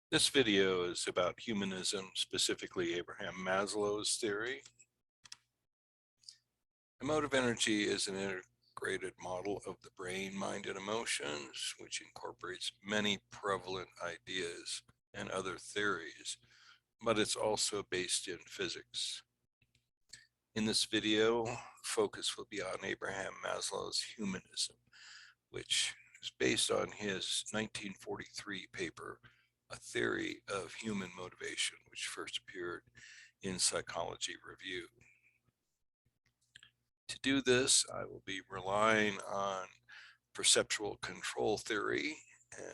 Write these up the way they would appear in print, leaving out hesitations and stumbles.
This video is about humanism, specifically Abraham Maslow's theory. Emotive energy is an integrated model of the brain, mind, and emotions, which incorporates many prevalent ideas and other theories, but it's also based in physics. In this video, focus will be on Abraham Maslow's humanism, which is based on his 1943 paper, A Theory of Human Motivation, which first appeared in Psychology Review. To do this, I will be relying on perceptual control theory, and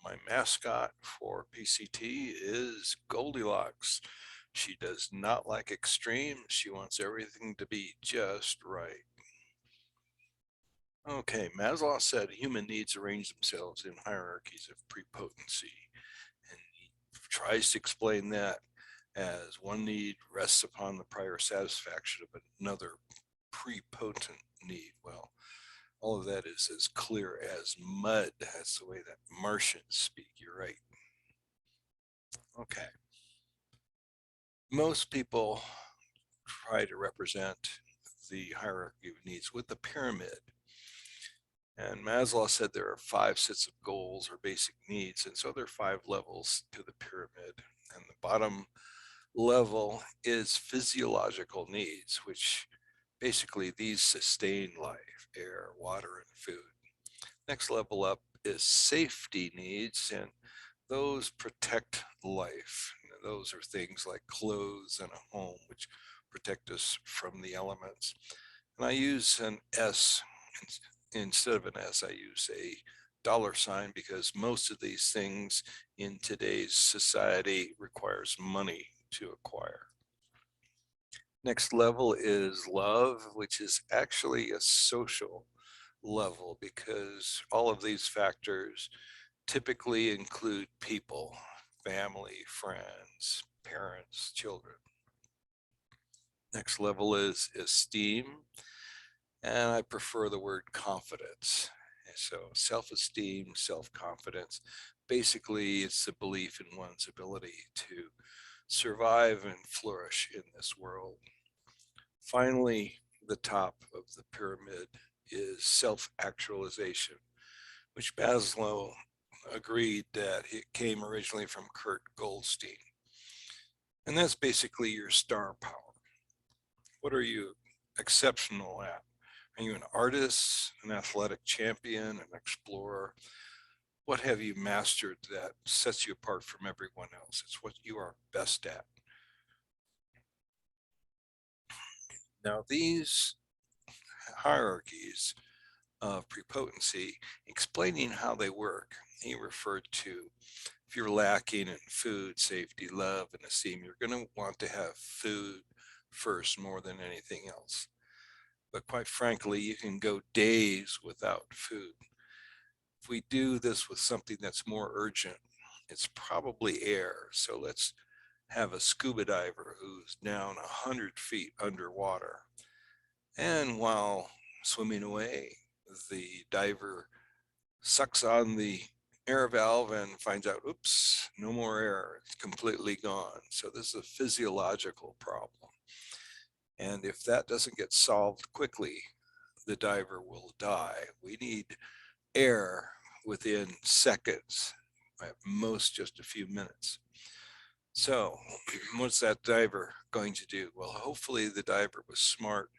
my mascot for PCT is Goldilocks. She does not like extremes. She wants everything to be just right. Okay, Maslow said human needs arrange themselves in hierarchies of prepotency, and he tries to explain that as one need rests upon the prior satisfaction of another prepotent need. Well, all of that is as clear as mud. That's the way that Martians speak. You're right. Okay. Most people try to represent the hierarchy of needs with the pyramid. And Maslow said there are 5 sets of goals or basic needs. And so there are 5 levels to the pyramid. And the bottom level is physiological needs, which basically these sustain life: air, water, and food. Next level up is safety needs, and those protect life. Those are things like clothes and a home, which protect us from the elements. And I use an S instead of an S, I use a $sign because most of these things in today's society requires money to acquire. Next level is love, which is actually a social level because all of these factors typically include people: family, friends, parents, children. Next level is esteem, and I prefer the word confidence. So self-esteem, self-confidence, basically it's the belief in one's ability to survive and flourish in this world. Finally, the top of the pyramid is self-actualization, which Maslow agreed that it came originally from Kurt Goldstein. And that's basically your star power. What are you exceptional at? Are you an artist, an athletic champion, an explorer? What have you mastered that sets you apart from everyone else? It's what you are best at. Now, these hierarchies of prepotency, explaining how they work, he referred to: if you're lacking in food, safety, love, and esteem, you're going to want to have food first more than anything else. But quite frankly, you can go days without food. If we do this with something that's more urgent, it's probably air. So let's have a scuba diver who's down 100 feet underwater. And while swimming away, the diver sucks on the air valve and finds out, oops, no more air, it's completely gone. So this is a physiological problem. And if that doesn't get solved quickly, the diver will die. We need air within seconds, at most just a few minutes. So what's that diver going to do? Well, hopefully the diver was smart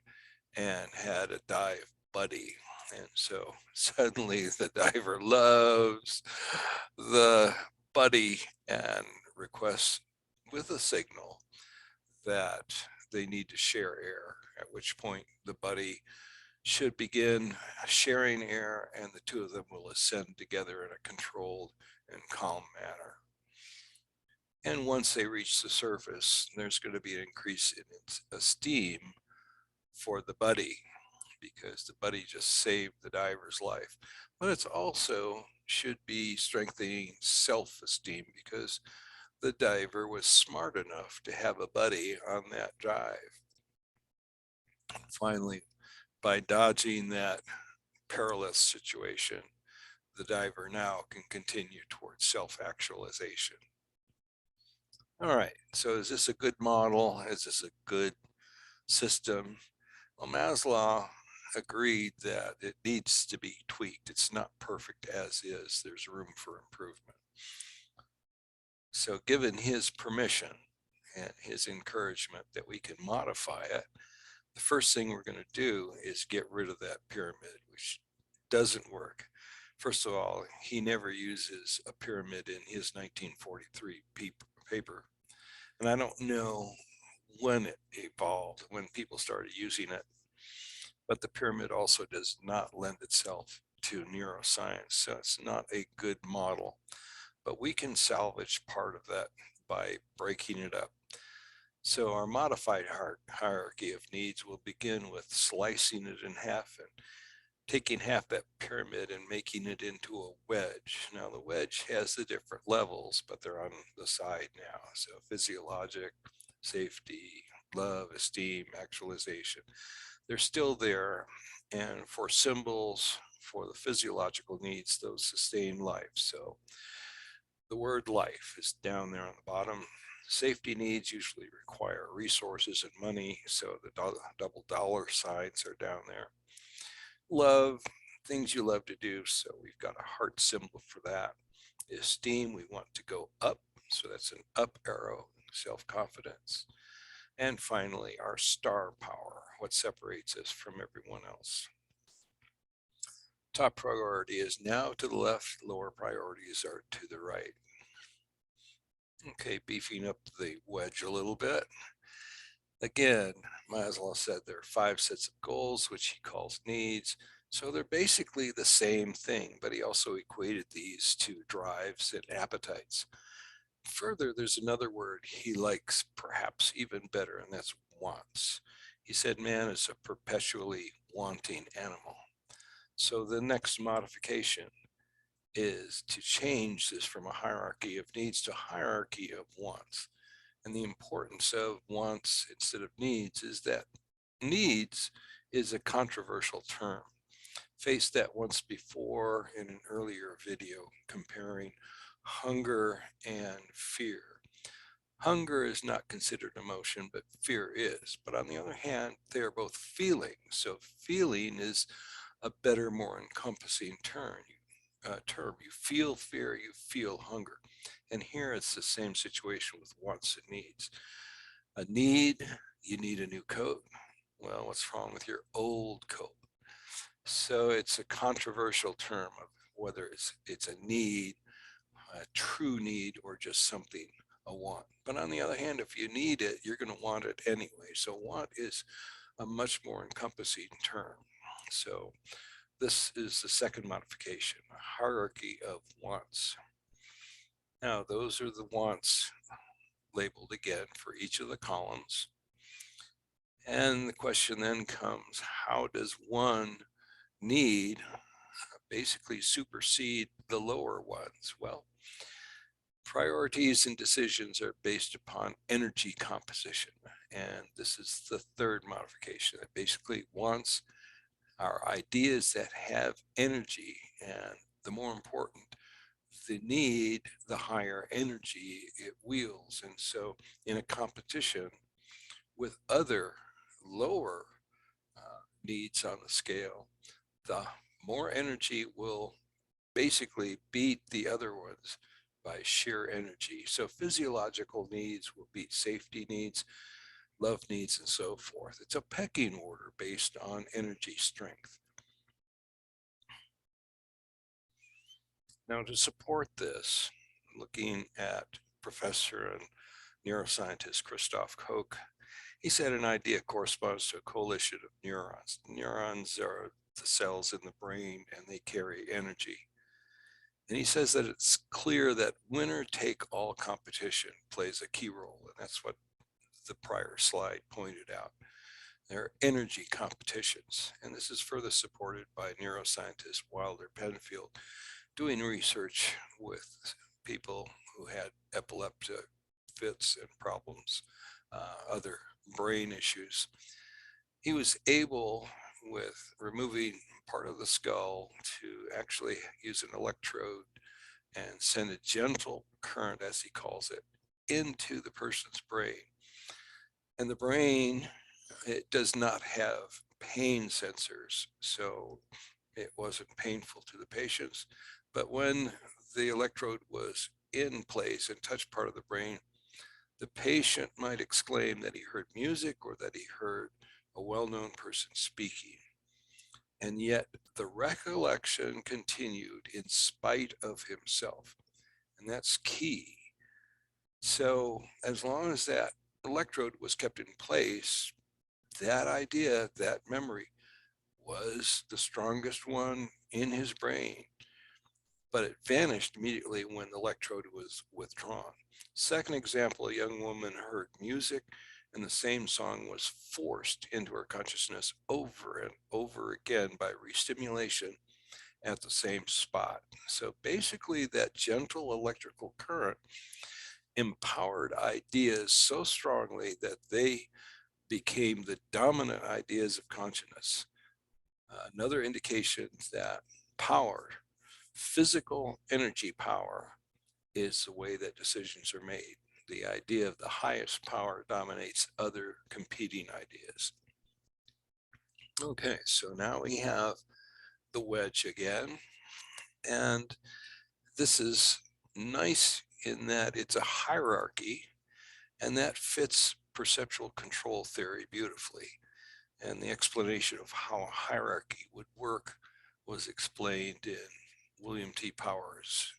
and had a dive buddy. And so suddenly the diver loves the buddy and requests with a signal that they need to share air, at which point the buddy should begin sharing air and the two of them will ascend together in a controlled and calm manner. And once they reach the surface, there's going to be an increase in its esteem for the buddy because the buddy just saved the diver's life. But it's also should be strengthening self-esteem because the diver was smart enough to have a buddy on that dive. Finally, by dodging that perilous situation, the diver now can continue towards self-actualization. All right, so is this a good model? Is this a good system? Well, Maslow agreed that it needs to be tweaked. It's not perfect as is. There's room for improvement. So given his permission and his encouragement that we can modify it, the first thing we're going to do is get rid of that pyramid, which doesn't work. First of all, he never uses a pyramid in his 1943 paper. And I don't know when it evolved, when people started using it, but the pyramid also does not lend itself to neuroscience. So it's not a good model, but we can salvage part of that by breaking it up. So our modified hierarchy of needs will begin with slicing it in half and taking half that pyramid and making it into a wedge. Now the wedge has the different levels, but they're on the side now. So physiologic, safety, love, esteem, actualization, they're still there. And for symbols, for the physiological needs, those sustain life. So the word life is down there on the bottom. Safety needs usually require resources and money, so the double dollar signs are down there. Love, things you love to do, so we've got a heart symbol for that. Esteem, we want to go up, so that's an up arrow, self-confidence. And finally, our star power, what separates us from everyone else. Top priority is now to the left, lower priorities are to the right. Okay, beefing up the wedge a little bit. Again, Maslow said there are 5 sets of goals, which he calls needs. So they're basically the same thing, but he also equated these to drives and appetites. Further, there's another word he likes perhaps even better, and that's wants. He said man is a perpetually wanting animal. So the next modification is to change this from a hierarchy of needs to a hierarchy of wants. And the importance of wants instead of needs is that needs is a controversial term. Faced that once before in an earlier video comparing hunger and fear. Hunger is not considered emotion, but fear is. But on the other hand, they are both feelings. So feeling is a better, more encompassing term. You feel fear, you feel hunger. And here it's the same situation with wants and needs. A need, you need a new coat. Well, what's wrong with your old coat? So it's a controversial term of whether it's a need, a true need, or just something, a want. But on the other hand, if you need it, you're going to want it anyway. So want is a much more encompassing term. So this is the second modification, a hierarchy of wants. Now, those are the wants labeled again for each of the columns. And the question then comes, how does one need basically supersede the lower ones? Well, priorities and decisions are based upon energy composition. And this is the third modification that basically wants our ideas that have energy. And the more important the need, the higher energy it wields. And so in a competition with other lower needs on the scale, the more energy will basically beat the other ones by sheer energy. So physiological needs will beat safety needs, love needs, and so forth. It's a pecking order based on energy strength. Now, to support this, looking at professor and neuroscientist Christoph Koch, he said an idea corresponds to a coalition of neurons. Neurons are the cells in the brain and they carry energy. And he says that it's clear that winner take all competition plays a key role. And that's what the prior slide pointed out. There are energy competitions. And this is further supported by neuroscientist Wilder Penfield doing research with people who had epileptic fits and problems, other brain issues. He was able, with removing part of the skull, to actually use an electrode and send a gentle current, as he calls it, into the person's brain. And the brain, it does not have pain sensors, so it wasn't painful to the patients. But when the electrode was in place and touched part of the brain, the patient might exclaim that he heard music or that he heard a well-known person speaking. And yet the recollection continued in spite of himself. And that's key. So as long as that electrode was kept in place, that idea, that memory was the strongest one in his brain, but it vanished immediately when the electrode was withdrawn. Second example, a young woman heard music and the same song was forced into her consciousness over and over again by restimulation at the same spot. So basically that gentle electrical current empowered ideas so strongly that they became the dominant ideas of consciousness. Another indication that power, physical energy power, is the way that decisions are made. The idea of the highest power dominates other competing ideas. Okay, so now we have the wedge again, and this is nice in that it's a hierarchy, and that fits perceptual control theory beautifully. And the explanation of how a hierarchy would work was explained in William T. Powers'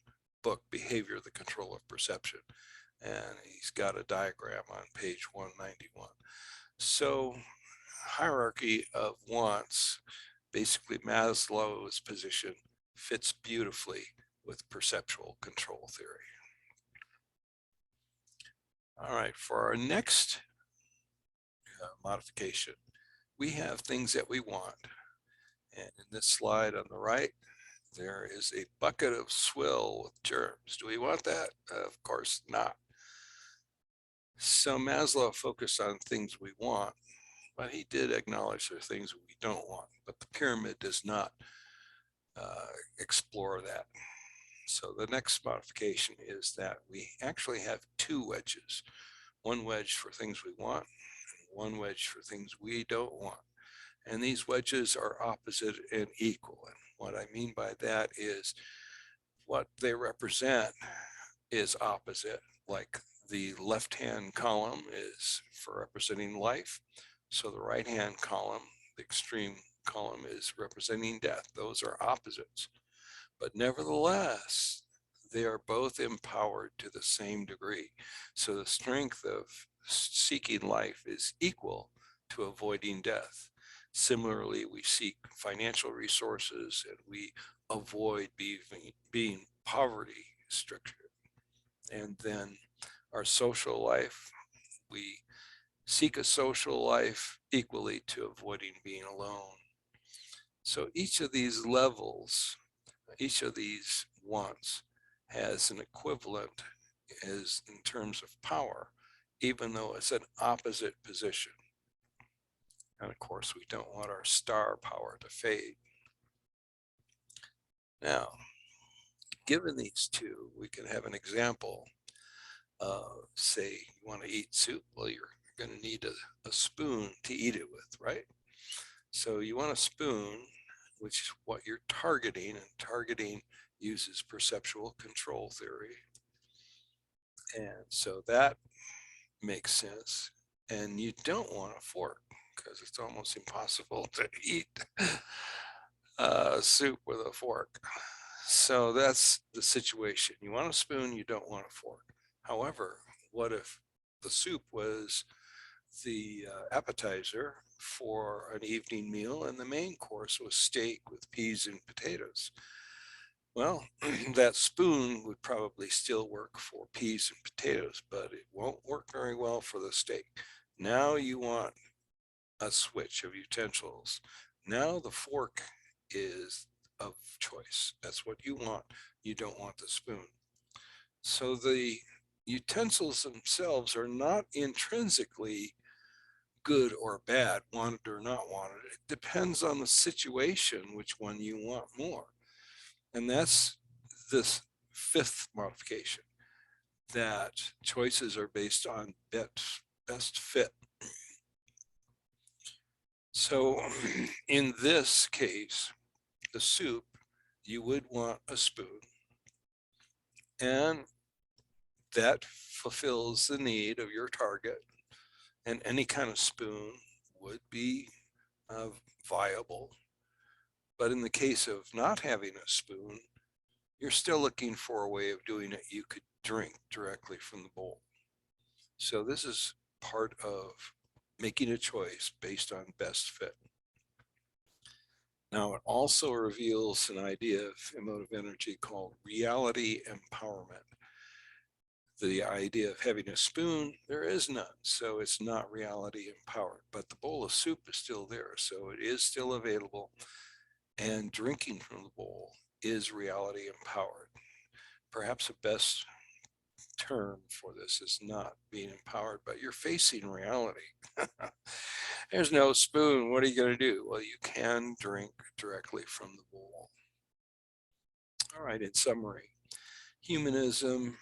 book, Behavior, the Control of Perception. And he's got a diagram on page 191. So hierarchy of wants, basically Maslow's position, fits beautifully with perceptual control theory. All right, for our next modification, we have things that we want. And in this slide on the right, there is a bucket of swill with germs. Do we want that? Of course not. So Maslow focused on things we want, but he did acknowledge there are things we don't want. But the pyramid does not explore that. So the next modification is that we actually have two wedges. One wedge for things we want, and one wedge for things we don't want. And these wedges are opposite and equal. And what I mean by that is what they represent is opposite. Like the left-hand column is for representing life. So the right-hand column, the extreme column, is representing death. Those are opposites. But nevertheless, they are both empowered to the same degree. So the strength of seeking life is equal to avoiding death. Similarly, we seek financial resources and we avoid being poverty stricken. And then our social life, we seek a social life equally to avoiding being alone. So each of these levels, each of these wants has an equivalent as in terms of power, even though it's an opposite position. And of course, we don't want our star power to fade. Now, given these two, we can have an example. Say you want to eat soup. Well, you're going to need a spoon to eat it with, right? So you want a spoon, which is what you're targeting, and targeting uses perceptual control theory. And so that makes sense. And you don't want a fork because it's almost impossible to eat soup with a fork. So that's the situation. You want a spoon, you don't want a fork. However, what if the soup was the appetizer for an evening meal and the main course was steak with peas and potatoes? Well, that spoon would probably still work for peas and potatoes, but it won't work very well for the steak. Now you want a switch of utensils. Now the fork is of choice. That's what you want. You don't want the spoon. So the utensils themselves are not intrinsically good or bad, wanted or not wanted. It depends on the situation which one you want more. And that's this fifth modification. that choices are based on best fit. So in this case, the soup, you would want a spoon, and that fulfills the need of your target, and any kind of spoon would be uh, viable. But in the case of not having a spoon, you're still looking for a way of doing it you could drink directly from the bowl. So this is part of making a choice based on best fit. Now, it also reveals an idea of emotive energy called reality empowerment. The idea of having a spoon, there is none, so it's not reality empowered, but the bowl of soup is still there, so it is still available, and drinking from the bowl is reality empowered. Perhaps the best term for this is not being empowered, but you're facing reality. There's no spoon. What are you going to do? Well, you can drink directly from the bowl. All right, in summary, humanism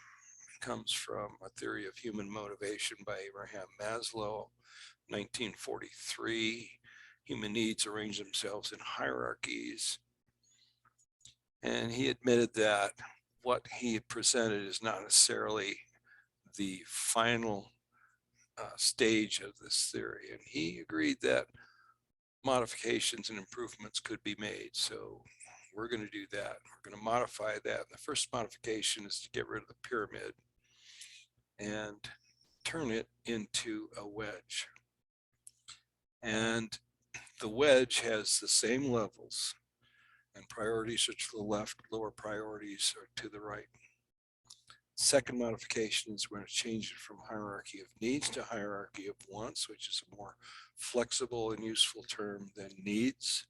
comes from a theory of human motivation by Abraham Maslow, 1943. Human needs arrange themselves in hierarchies. And he admitted that what he had presented is not necessarily the final stage of this theory. And he agreed that modifications and improvements could be made. So we're going to do that. We're going to modify that. The first modification is to get rid of the pyramid and turn it into a wedge. And the wedge has the same levels, and priorities are to the left, lower priorities are to the right. Second modification is we're going to change it from hierarchy of needs to hierarchy of wants, which is a more flexible and useful term than needs.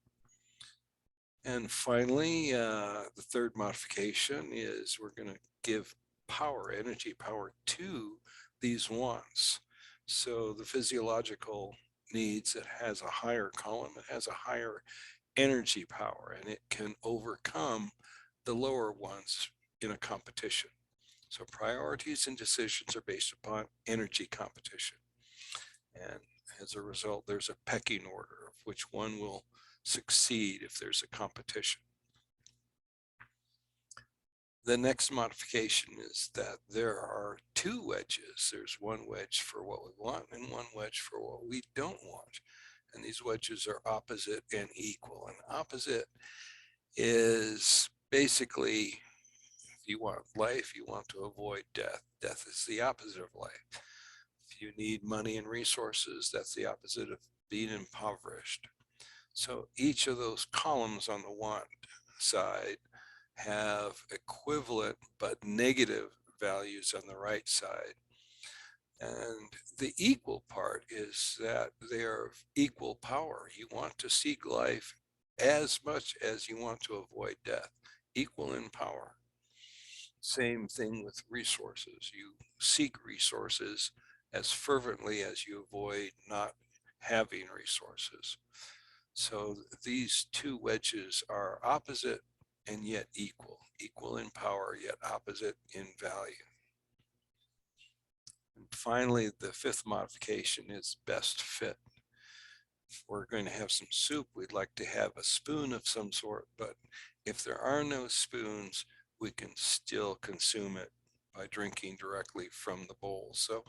And finally, the third modification is we're going to give power, energy power to these wants. So the physiological needs, it has a higher column, it has a higher energy power, and it can overcome the lower ones in a competition. So priorities and decisions are based upon energy competition. And as a result, there's a pecking order of which one will succeed if there's a competition. The next modification is that there are two wedges. There's one wedge for what we want and one wedge for what we don't want. And these wedges are opposite and equal. And opposite is basically, if you want life, you want to avoid death. Death is the opposite of life. If you need money and resources, that's the opposite of being impoverished. So each of those columns on the want side have equivalent but negative values on the right side. And the equal part is that they are of equal power. You want to seek life as much as you want to avoid death, equal in power. Same thing with resources. You seek resources as fervently as you avoid not having resources. So these two wedges are opposite and yet equal, equal in power, yet opposite in value. And finally, the fifth modification is best fit. If we're going to have some soup, we'd like to have a spoon of some sort, but if there are no spoons, we can still consume it by drinking directly from the bowl. So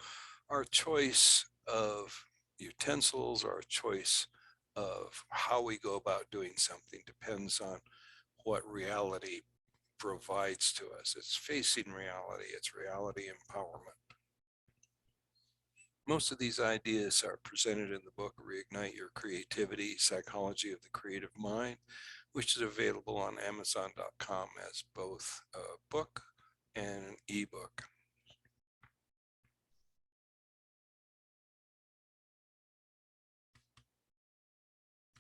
our choice of utensils, our choice of how we go about doing something depends on what reality provides to us. It's facing reality, it's reality empowerment. Most of these ideas are presented in the book Reignite Your Creativity, Psychology of the Creative Mind, which is available on Amazon.com as both a book and an ebook.